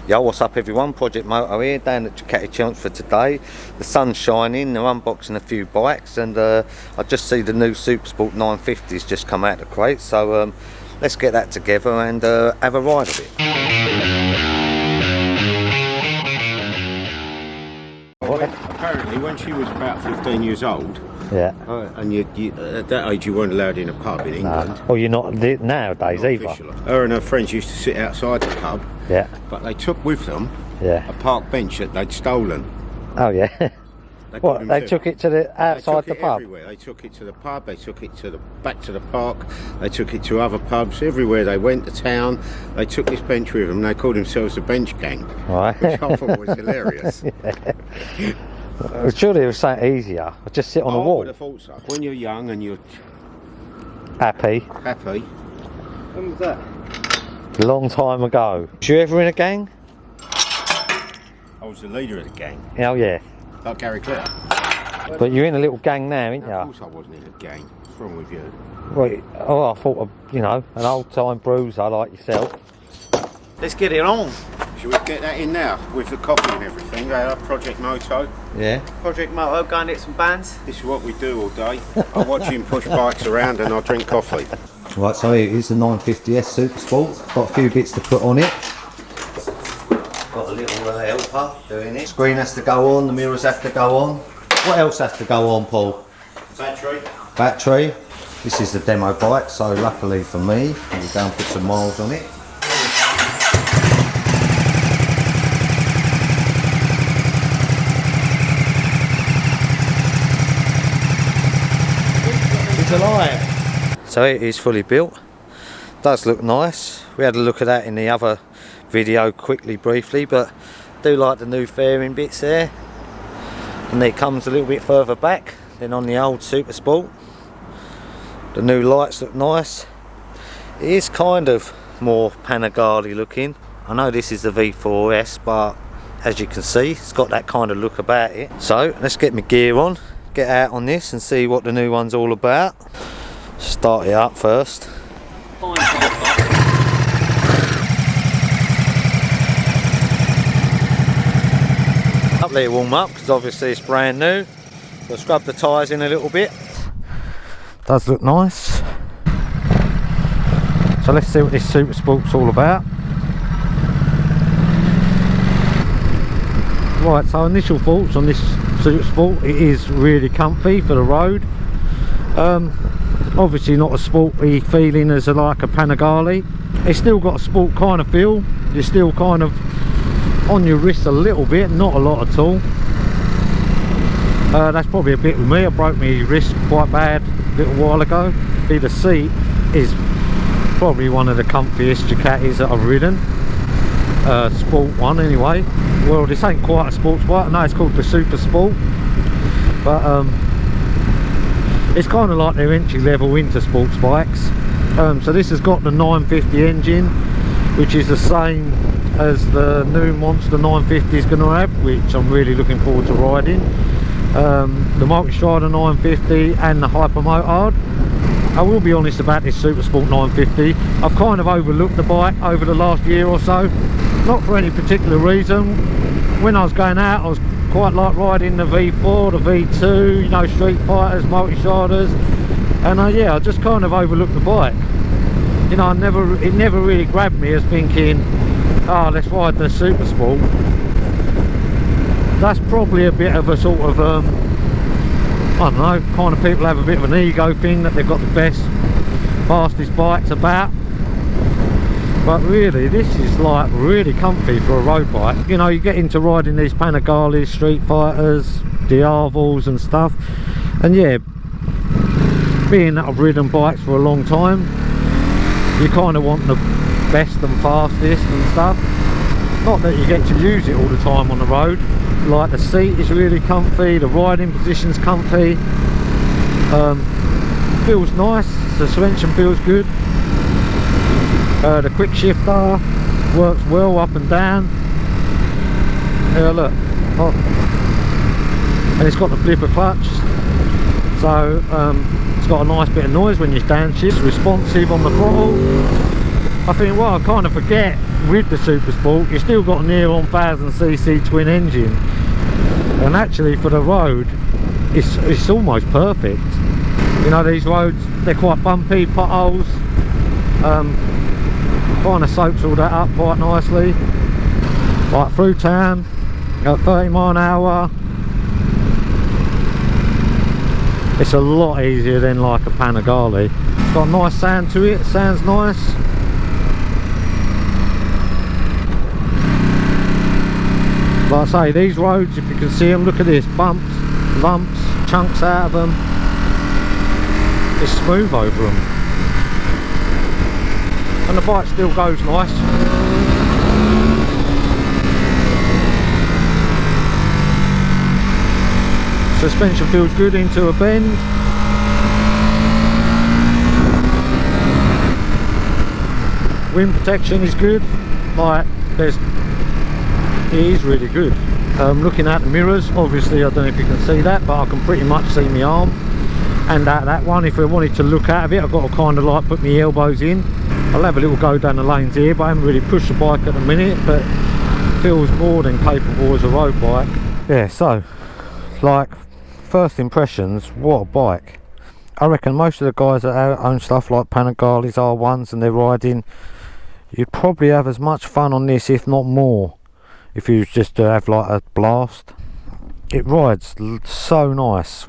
Yo, what's up everyone, Project Moto here, down at Ducati Supersport for today. The sun's shining, they're unboxing a few bikes, and I just see the new Supersport 950s just come out of the crate, so let's get that together and have a ride of it. Apparently when she was about 15 years old, yeah, and at that age you weren't allowed in a pub in England. Oh, you're not nowadays not either. Officially. Her and her friends used to sit outside the pub, yeah, but they took with them yeah, a park bench that they'd stolen. Oh yeah. What, they took it to the outside the pub? Everywhere. They took it to the pub, they took it to the back to the park, they took it to other pubs, everywhere they went to town. They took this bench with them. They called themselves the Bench Gang, right, which I thought was hilarious. Yeah. Surely it was something easier. Just sit on the wall. I would have thought so. When you're young and you're happy. When was that? A long time ago. Was you ever in a gang? I was the leader of the gang. Oh yeah. Like Gary Clare. But you're in a little gang now, ain't you? Of course I wasn't in a gang. What's wrong with you? Right. Oh, I thought of, you know, an old time bruiser like yourself. Let's get it on. Should we get that in now with the coffee and everything? Project Moto. Yeah. Project Moto, go and get some bands. This is what we do all day. I watch him push bikes around and I drink coffee. Right, so here is the 950S Supersport. Got a few bits to put on it. Got a little helper doing it. Screen has to go on, the mirrors have to go on. What else has to go on, Paul? Battery. This is the demo bike, so luckily for me, we'll go and put some miles on it. It's alive. So it is fully built. Does look nice. We had a look at that in the other video briefly, but I do like the new fairing bits there, and it comes a little bit further back than on the old Supersport. The new lights look nice. It is kind of more Panigale looking. I know this is the V4S, but as you can see, it's got that kind of look about it. So let's get my gear on, get out on this and see what the new one's all about. Start it up first. Let it warm up because obviously it's brand new. We'll scrub the tyres in a little bit. Does look nice. So let's see what this Supersport's all about. Right, so initial thoughts on this Supersport. It is really comfy for the road. Obviously not a sporty feeling as like a Panigale. It's still got a sport kind of feel. You're still kind of on your wrist a little bit, not a lot at all. That's probably a bit with me. I broke my wrist quite bad a little while ago. The seat is probably one of the comfiest Ducatis that I've ridden. Sport one anyway. Well, this ain't quite a sports bike. I know it's called the Supersport, but it's kind of like their entry level into sports bikes. So this has got the 950 engine, which is the same as the new Monster 950 is going to have, which I'm really looking forward to riding. The Multistrada 950 and the Hyper Motard. I will be honest about this Supersport 950. I've kind of overlooked the bike over the last year or so, not for any particular reason. When I was going out, I was quite like riding the V4, the V2, you know, Street Fighters, Multistradas, and yeah, I just kind of overlooked the bike. You know, it never really grabbed me as thinking, oh, let's ride the Supersport. That's probably a bit of a sort of, I don't know, kind of people have a bit of an ego thing that they've got the best, fastest bikes about. But really, this is like really comfy for a road bike. You know, you get into riding these Panigales, Street Fighters, Diavos and stuff. And yeah, being that I've ridden bikes for a long time, you kind of want the best and fastest and stuff. Not that you get to use it all the time on the road. Like, the seat is really comfy, the riding position's comfy, feels nice, the suspension feels good. The quick shifter works well up and down. Yeah, look, and it's got the flipper clutch, so it's got a nice bit of noise when you downshift. Responsive on the throttle. I think what I kind of forget with the Supersport, you still got a near 1000cc twin engine, and actually for the road it's almost perfect. You know, these roads, they're quite bumpy, potholes, kind of soaks all that up quite nicely. Like through town at 30 mile an hour, it's a lot easier than like a Panigale. It's got a nice sound to it, sounds nice. Like I say, these roads, if you can see them, look at this, bumps, lumps, chunks out of them. It's smooth over them. And the bike still goes nice. Suspension feels good into a bend. Wind protection is good. Like, it is really good. Looking at the mirrors, obviously I don't know if you can see that, but I can pretty much see my arm. And that one, if I wanted to look out of it, I've got to kind of like put my elbows in. I'll have a little go down the lanes here, but I haven't really pushed the bike at the minute, but it feels more than capable as a road bike. Yeah, so like first impressions, what a bike. I reckon most of the guys that own stuff like Panigales, R1s, and they're riding, you'd probably have as much fun on this, if not more, if you was just to have like a blast. It rides so nice.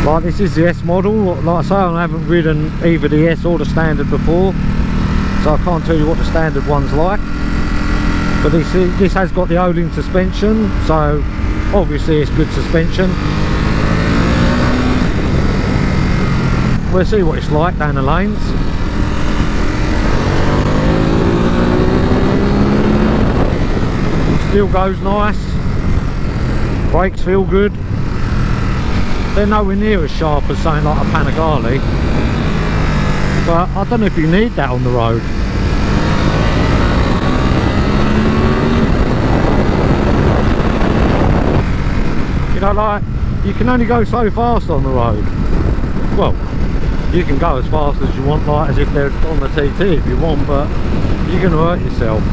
Like, this is the S model. Like I say, I haven't ridden either the S or the standard before, so I can't tell you what the standard one's like. But this has got the Olin suspension, so obviously it's good suspension. We'll see what it's like down the lanes. Still goes nice. Brakes feel good. They're nowhere near as sharp as something like a Panigale, but I don't know if you need that on the road. You know, like, you can only go so fast on the road. Well, you can go as fast as you want, like as if they're on the TT if you want, but you're going to hurt yourself.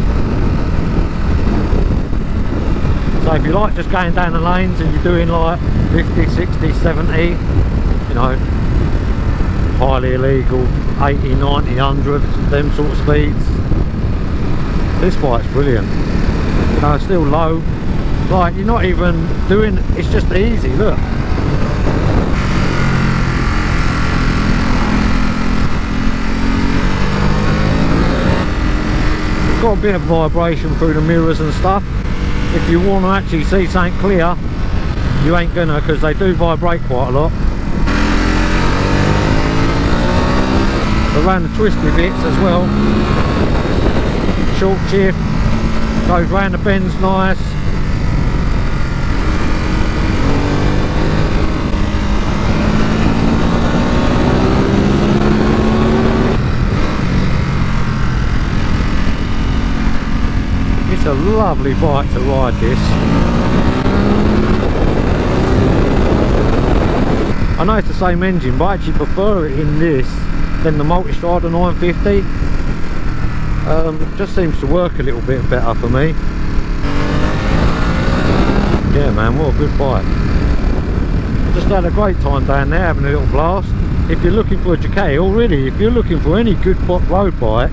So if you like just going down the lanes and you're doing like 50, 60, 70, you know, highly illegal, 80, 90, 100, them sort of speeds, this bike's brilliant. You know, still low, like you're not even doing, it's just easy, look. Got a bit of vibration through the mirrors and stuff. If you want to actually see something clear, you ain't gonna, because they do vibrate quite a lot. Around the twisty bits as well. Short shift, goes round the bends nice. It's a lovely bike to ride, this. I know it's the same engine, but I actually prefer it in this than the Multistrada 950. It just seems to work a little bit better for me. Yeah man, what a good bike. Just had a great time down there having a little blast. If you're looking for a Ducati, or really if you're looking for any good road bike,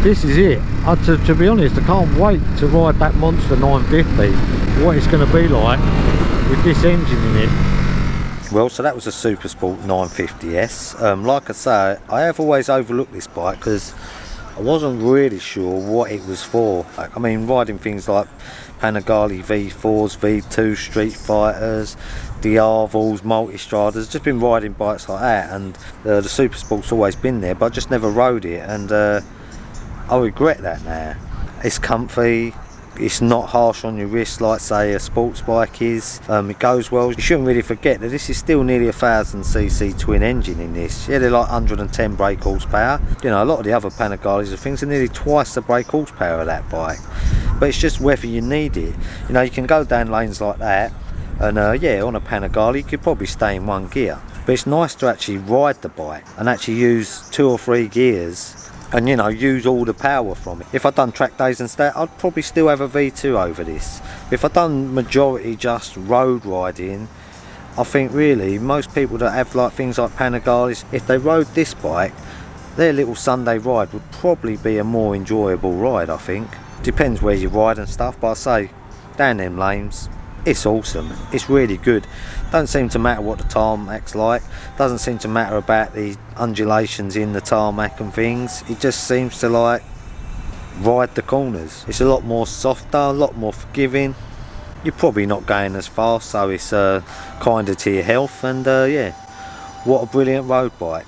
this is it. To be honest, I can't wait to ride that monster 950, what it's going to be like with this engine in it. Well, so that was a Supersport 950S. Like I say, I have always overlooked this bike because I wasn't really sure what it was for. I mean, riding things like Panigale V4s, V2, Street Fighters, the Arvals, Multistradas, just been riding bikes like that, and the Supersport's always been there, but I just never rode it, and I regret that now. It's comfy, it's not harsh on your wrist like say a sports bike is. It goes well. You shouldn't really forget that this is still nearly 1000cc twin engine in this. Yeah, they're like 110 brake horsepower. You know, a lot of the other Panigales and things are nearly twice the brake horsepower of that bike. But it's just whether you need it. You know, you can go down lanes like that, And yeah, on a Panigale you could probably stay in one gear, but it's nice to actually ride the bike and actually use 2 or 3 gears and, you know, use all the power from it. If I'd done track days and stuff, I'd probably still have a V2 over this. If I'd done majority just road riding, I think really most people that have like things like Panigales, if they rode this bike, their little Sunday ride would probably be a more enjoyable ride, I think. Depends where you ride and stuff, but I say down them lanes, it's awesome. It's really good. Don't seem to matter what the tarmac's like. Doesn't seem to matter about the undulations in the tarmac and things. It just seems to like ride the corners. It's a lot more softer, a lot more forgiving. You're probably not going as fast, so it's kinder to your health. And yeah, what a brilliant road bike.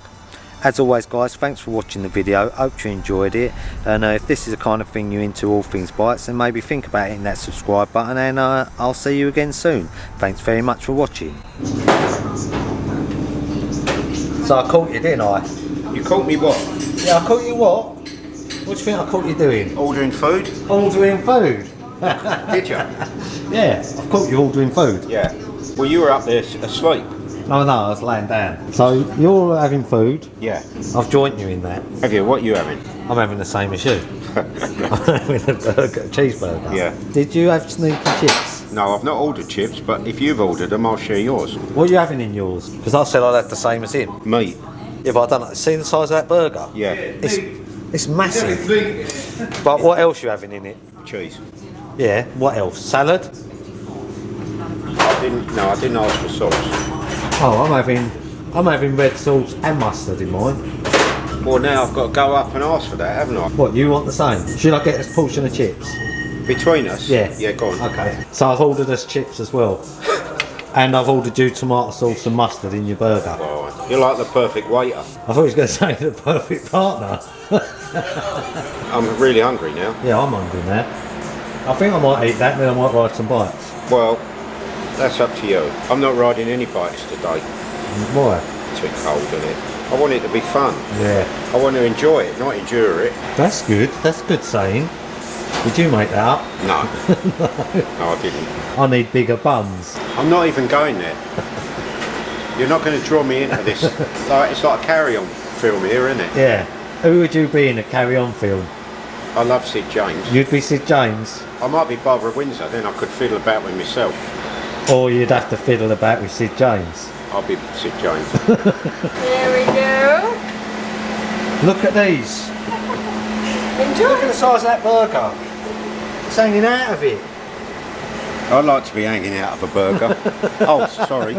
As always guys, thanks for watching the video. Hope you enjoyed it, and if this is the kind of thing you're into, all things bikes, then maybe think about hitting that subscribe button, and I'll see you again soon. Thanks very much for watching. So I caught you, didn't I? You caught me what? Yeah, I caught you what? What do you think I caught you doing? Ordering food? Ordering food. Did you? Yeah, I've caught you ordering food. Yeah. Well, you were up there asleep. Oh no, I was laying down. So you're having food. Yeah. I've joined you in that. Have you? What are you having? I'm having the same as you. I'm having a cheeseburger. Yeah. Did you have sneaky chips? No, I've not ordered chips, but if you've ordered them, I'll share yours. What are you having in yours? Because I said I'd have the same as him. Meat. Yeah, but I don't know. See the size of that burger? Yeah. It's massive. But what else you having in it? Cheese. Yeah. What else? Salad? I didn't ask for sauce. Oh, I'm having red sauce and mustard in mine. Well, now I've got to go up and ask for that, haven't I? What, you want the same? Should I get a portion of chips? Between us? Yeah. Yeah, go on. Okay. So I've ordered us chips as well. And I've ordered you tomato sauce and mustard in your burger. Oh, you're like the perfect waiter. I thought he was going to say the perfect partner. I'm really hungry now. Yeah, I'm hungry now. I think I might eat that and then I might ride some bikes. Well, that's up to you. I'm not riding any bikes today. Why? Too cold, isn't it? I want it to be fun. Yeah. I want to enjoy it, not endure it. That's good. That's good saying. Did you make that up? No. No, I didn't. I need bigger buns. I'm not even going there. You're not going to draw me into this. It's like a carry-on film here, isn't it? Yeah. Who would you be in a carry-on film? I love Sid James. You'd be Sid James? I might be Barbara Windsor, then I could fiddle about with myself. Or you'd have to fiddle about with Sid James? I'll be Sid James. There we go. Look at these. Enjoy. Look at the size of that burger. It's hanging out of it. I'd like to be hanging out of a burger. Oh, sorry.